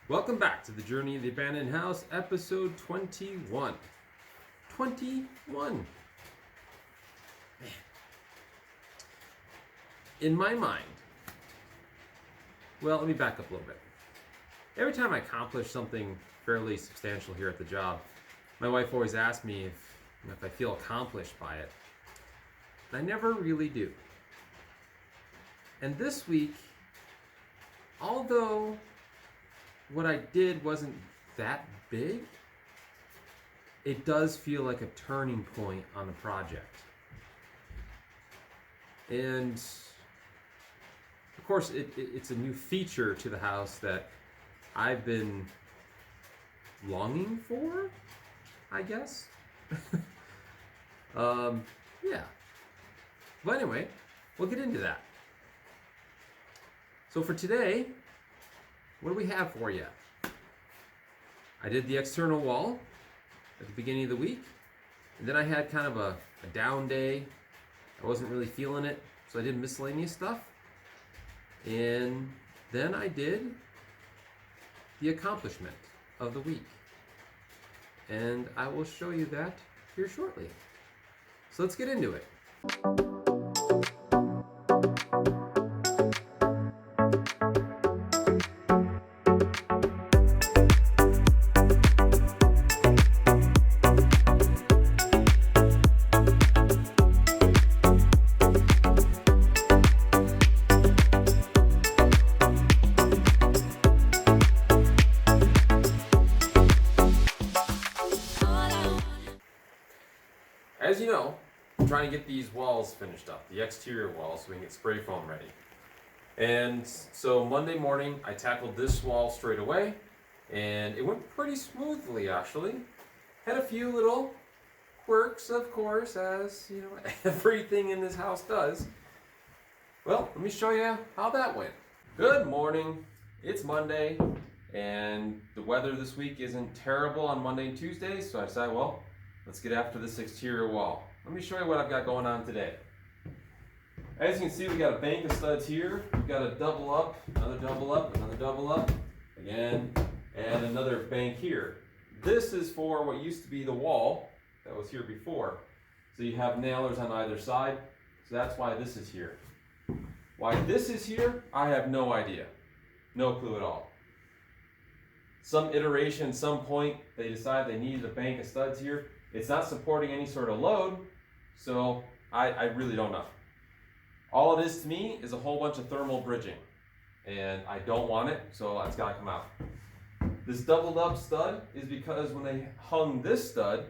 Welcome back to the Journey of the Abandoned House, episode 21. 21. Man. In my mind, well, let me back up a little bit. Every time I accomplish something fairly substantial here at the job, my wife always asks me if I feel accomplished by it. And I never really do. And this week, although what I did wasn't that big, it does feel like a turning point on the project. And of course, it's a new feature to the house that I've been longing for, I guess. Yeah. But anyway, we'll get into that. So for today, what do we have for you? I did the external wall at the beginning of the week, and then I had kind of a down day. I wasn't really feeling it, so I did miscellaneous stuff. And then I did the accomplishment of the week. And I will show you that here shortly. So let's get into it. As you know, I'm trying to get these walls finished up, the exterior walls, so we can get spray foam ready. And so Monday morning, I tackled this wall straight away, and it went pretty smoothly actually. Had a few little quirks, of course, as you know, everything in this house does. Well, let me show you how that went. Good morning. It's Monday, and the weather this week isn't terrible on Monday and Tuesday, so I decided, well, let's get after this exterior wall. Let me show you what I've got going on today. As you can see, we got a bank of studs here. We've got a double up, another double up, another double up, again, and another bank here. This is for what used to be the wall that was here before. So you have nailers on either side, so that's why this is here. Why this is here, I have no idea. No clue at all. Some iteration, some point, they decided they needed a bank of studs here. It's not supporting any sort of load, so I really don't know. All it is to me is a whole bunch of thermal bridging, and I don't want it, so it's gotta come out. This doubled up stud is because when they hung this stud,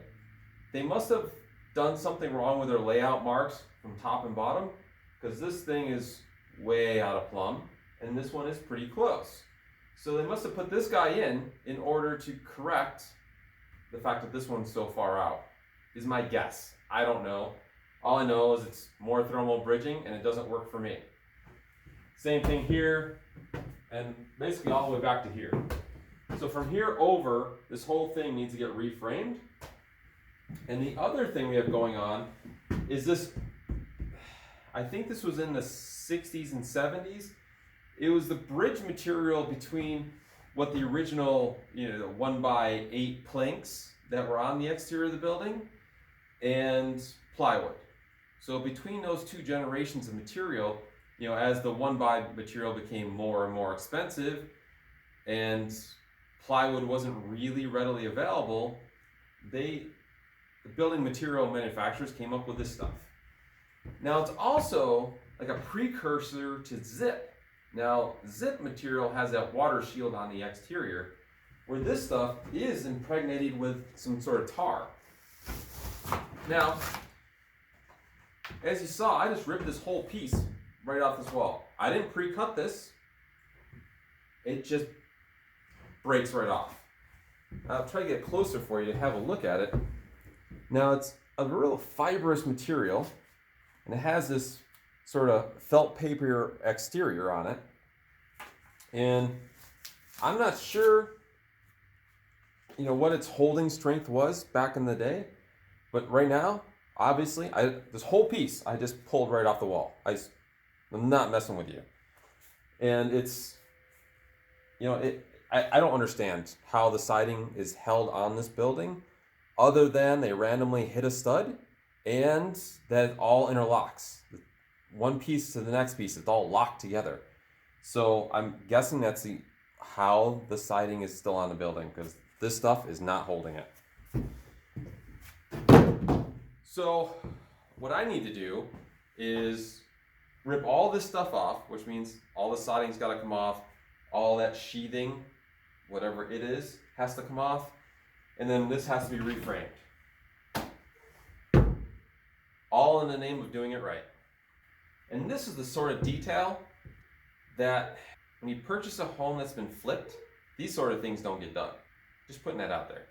they must have done something wrong with their layout marks from top and bottom, because this thing is way out of plumb, and this one is pretty close. So they must have put this guy in order to correct the fact that this one's so far out, is my guess. I don't know. All I know is it's more thermal bridging and it doesn't work for me. Same thing here, and basically all the way back to here. So from here over, this whole thing needs to get reframed. And the other thing we have going on is this, I think this was in the 60s and 70s. It was the bridge material between what the original, the 1x8 planks that were on the exterior of the building and plywood. So between those two generations of material, as the 1x material became more and more expensive and plywood wasn't really readily available, the building material manufacturers came up with this stuff. Now it's also like a precursor to zip. Now, zip material has that water shield on the exterior, where this stuff is impregnated with some sort of tar. Now, as you saw, I just ripped this whole piece right off this wall. I didn't pre-cut this. It just breaks right off. I'll try to get closer for you to have a look at it. Now, it's a real fibrous material, and it has this sort of felt paper exterior on it. And I'm not sure, what its holding strength was back in the day, but right now, obviously, this whole piece I just pulled right off the wall. I'm not messing with you. And it's, I I don't understand how the siding is held on this building, other than they randomly hit a stud and that it all interlocks. One piece to the next piece, it's all locked together. So I'm guessing that's how the siding is still on the building, because this stuff is not holding it. So what I need to do is rip all this stuff off, which means all the siding's got to come off, all that sheathing, whatever it is, has to come off, and then this has to be reframed. All in the name of doing it right. And this is the sort of detail that when you purchase a home that's been flipped, these sort of things don't get done. Just putting that out there.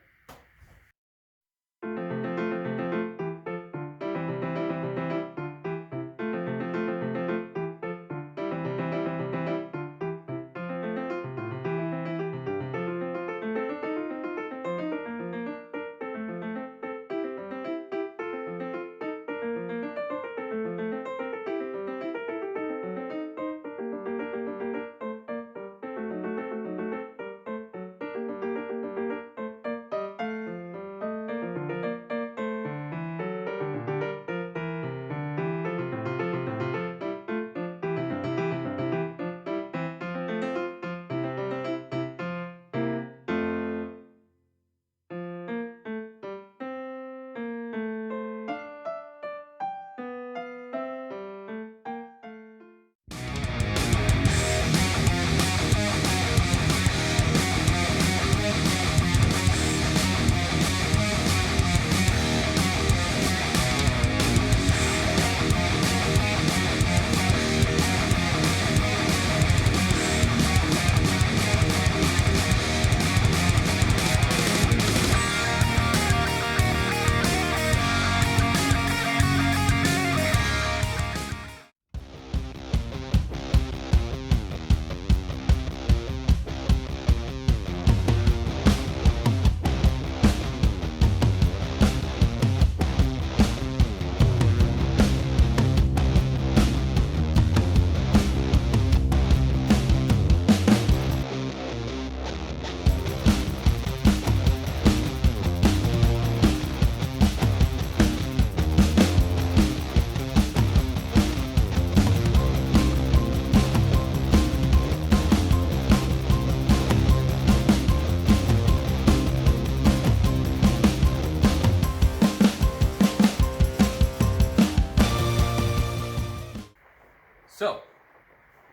So,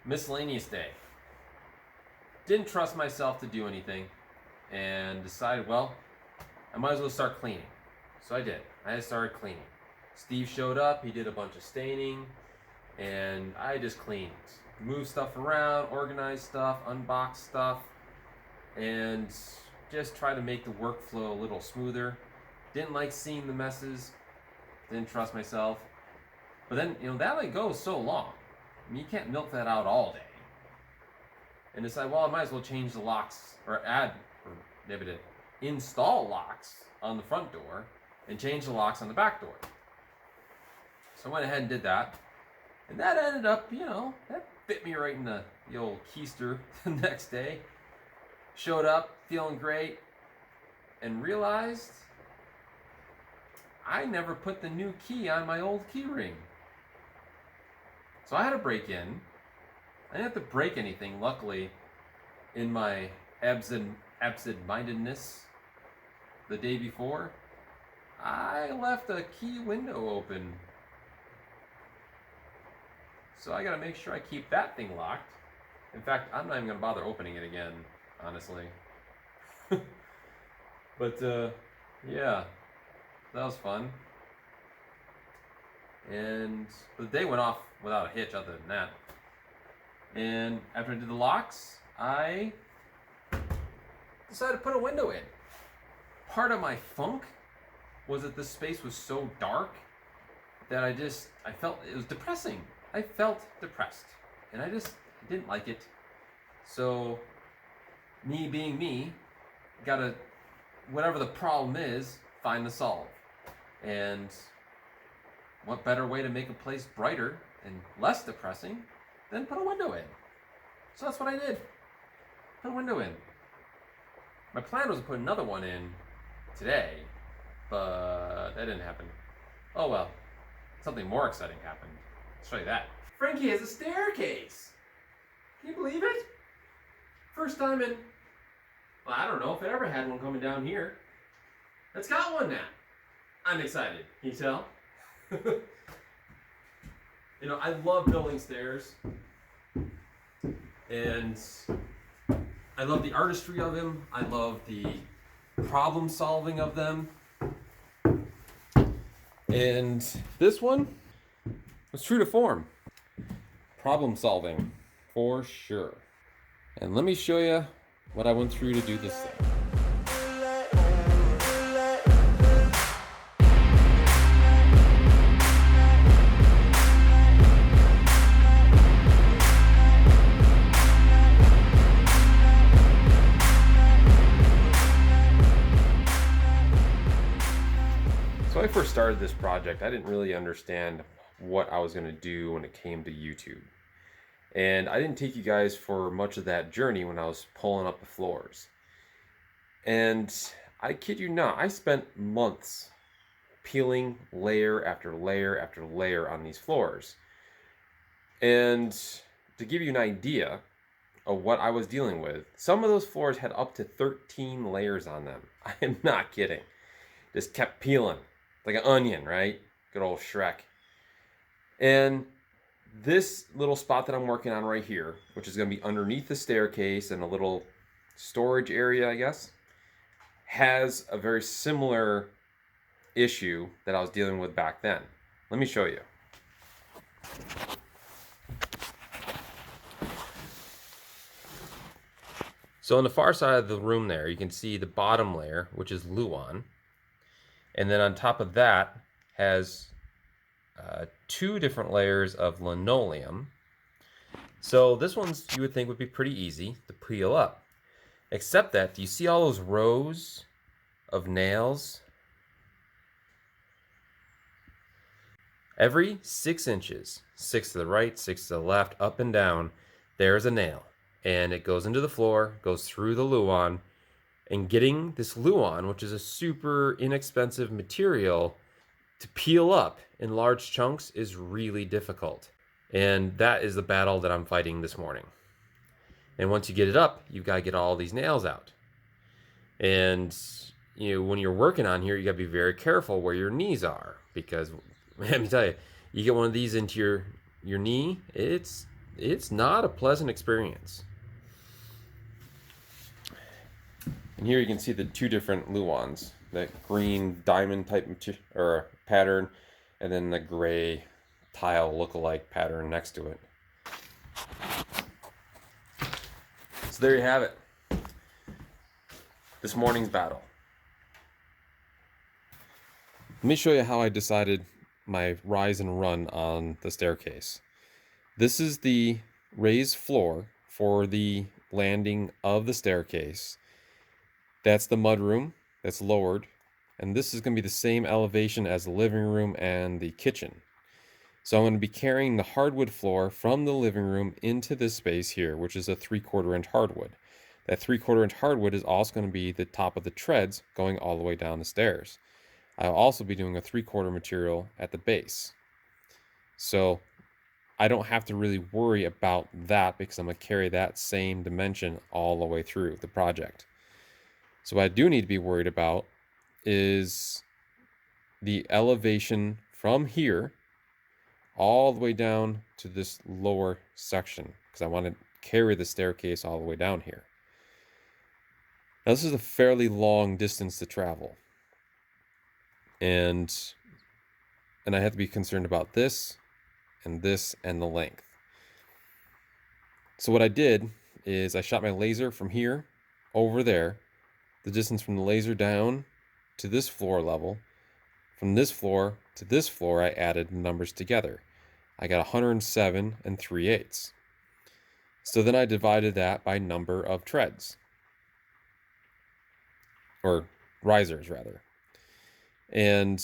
miscellaneous day. Didn't trust myself to do anything and decided, well, I might as well start cleaning. So I did. I started cleaning. Steve showed up, he did a bunch of staining, and I just cleaned. Moved stuff around, organized stuff, unboxed stuff, and just tried to make the workflow a little smoother. Didn't like seeing the messes, didn't trust myself. But then, that only goes so long. I mean, you can't milk that out all day. And decide, well, I might as well change the locks, or maybe install locks on the front door and change the locks on the back door. So I went ahead and did that. And that ended up, that bit me right in the old keister the next day. Showed up feeling great and realized I never put the new key on my old key ring. So I had to break in. I didn't have to break anything, luckily, in my absent-mindedness the day before. I left a key window open. So I gotta make sure I keep that thing locked. In fact, I'm not even gonna bother opening it again, honestly. But, yeah, that was fun. And the day went off without a hitch other than that. And after I did the locks, I decided to put a window in. Part of my funk was that this space was so dark that I felt it was depressing. I felt depressed, and I just didn't like it. So, me being me, gotta, whatever the problem is, find the solve. And what better way to make a place brighter and less depressing than put a window in? So that's what I did. Put a window in. My plan was to put another one in today, but that didn't happen. Oh well, something more exciting happened. I'll show you that. Frankie has a staircase. Can you believe it? First time in, well, I don't know if it ever had one coming down here. It's got one now. I'm excited. Can you tell? You know, I love building stairs. And I love the artistry of them. I love the problem solving of them. And this one was true to form. Problem solving, for sure. And let me show you what I went through to do this thing. So when I first started this project, I didn't really understand what I was going to do when it came to YouTube. And I didn't take you guys for much of that journey when I was pulling up the floors. And I kid you not, I spent months peeling layer after layer after layer on these floors. And to give you an idea of what I was dealing with, some of those floors had up to 13 layers on them. I am not kidding. Just kept peeling like an onion, right? Good old Shrek. And this little spot that I'm working on right here, which is going to be underneath the staircase and a little storage area, I guess, has a very similar issue that I was dealing with back then. Let me show you. So on the far side of the room there, you can see the bottom layer, which is Luan. And then on top of that has two different layers of linoleum. So this one's, you would think, would be pretty easy to peel up. Except that, do you see all those rows of nails? Every 6 inches, 6 to the right, 6 to the left, up and down, there's a nail. And it goes into the floor, goes through the Luan, and getting this Luan, which is a super inexpensive material, to peel up in large chunks is really difficult. And that is the battle that I'm fighting this morning. And once you get it up, you've got to get all these nails out. And you know, when you're working on here, you got to be very careful where your knees are, because let me tell you, you get one of these into your knee, it's not a pleasant experience. And here you can see the two different Luans, that green diamond type or pattern, and then the gray tile look-alike pattern next to it. So there you have it. This morning's battle. Let me show you how I decided my rise and run on the staircase. This is the raised floor for the landing of the staircase. That's the mudroom that's lowered, and this is going to be the same elevation as the living room and the kitchen. So I'm going to be carrying the hardwood floor from the living room into this space here, which is a 3/4 inch hardwood. That 3/4 inch hardwood is also going to be the top of the treads going all the way down the stairs. I'll also be doing a 3/4 material at the base. So I don't have to really worry about that because I'm going to carry that same dimension all the way through the project. So what I do need to be worried about is the elevation from here all the way down to this lower section, because I want to carry the staircase all the way down here. Now this is a fairly long distance to travel. And I have to be concerned about this and the length. So what I did is I shot my laser from here over there. The distance from the laser down to this floor level, from this floor to this floor, I added numbers together. I got 107 3/8. So then I divided that by number of treads, or risers rather. And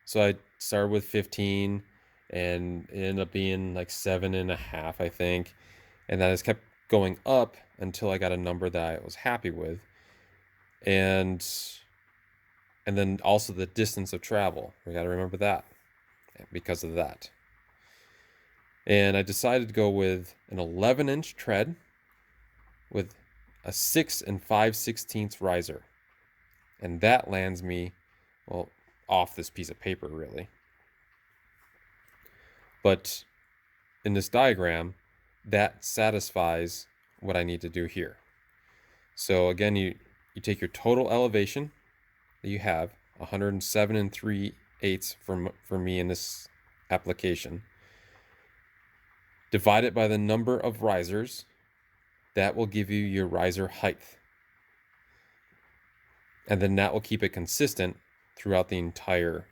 so I started with 15 and it ended up being like 7.5, I think. And then I just kept going up until I got a number that I was happy with. and then also the distance of travel. We got to remember that because of that. And I decided to go with an 11-inch tread with a 6 5/16 riser. And that lands me, well, off this piece of paper, really. But in this diagram, that satisfies what I need to do here. So again, you take your total elevation that you have, 107 3/8 for me in this application. Divide it by the number of risers. That will give you your riser height. And then that will keep it consistent throughout the entire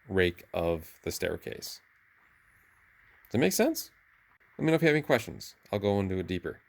rake of the staircase. Does that make sense? Let me know if you have any questions. I'll go into it deeper.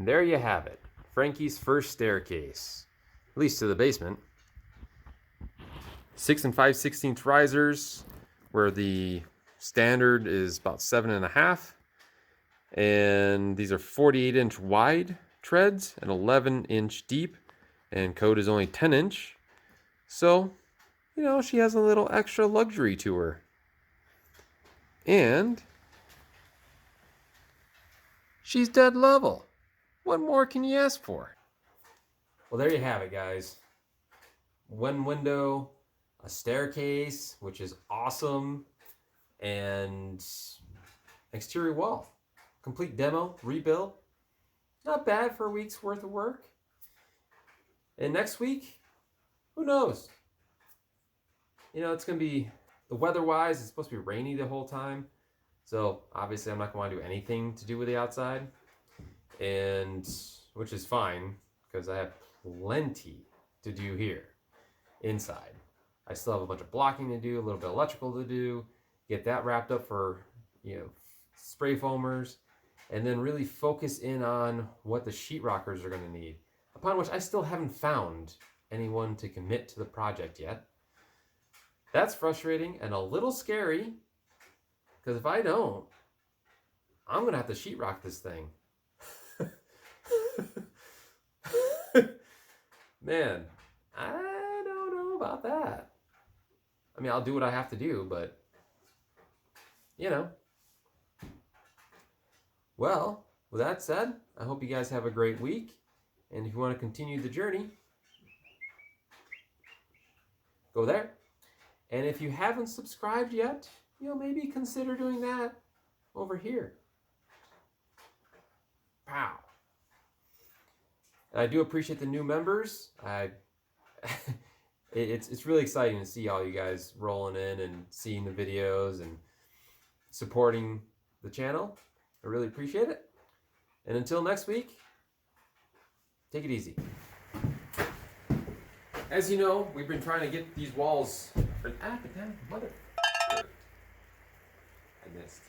And there you have it, Frankie's first staircase, at least to the basement. 6 5/16 risers, where the standard is about 7.5. And these are 48-inch wide treads and 11-inch deep, and code is only 10-inch. So, she has a little extra luxury to her. And she's dead level. What more can you ask for? Well, there you have it, guys. One window, a staircase, which is awesome, and exterior wall. Complete demo, rebuild. Not bad for a week's worth of work. And next week, who knows? It's going to be, the weather-wise, it's supposed to be rainy the whole time. So, obviously, I'm not going to want to do anything to do with the outside. And, which is fine, because I have plenty to do here, inside. I still have a bunch of blocking to do, a little bit of electrical to do, get that wrapped up for, spray foamers, and then really focus in on what the sheetrockers are going to need, upon which I still haven't found anyone to commit to the project yet. That's frustrating and a little scary, because if I don't, I'm going to have to sheetrock this thing. Man, I don't know about that. I mean, I'll do what I have to do, but, Well, with that said, I hope you guys have a great week. And if you want to continue the journey, go there. And if you haven't subscribed yet, maybe consider doing that over here. Pow. And I do appreciate the new members. It's really exciting to see all you guys rolling in and seeing the videos and supporting the channel. I really appreciate it. And until next week, take it easy. As you know, we've been trying to get these walls. Mother. I missed.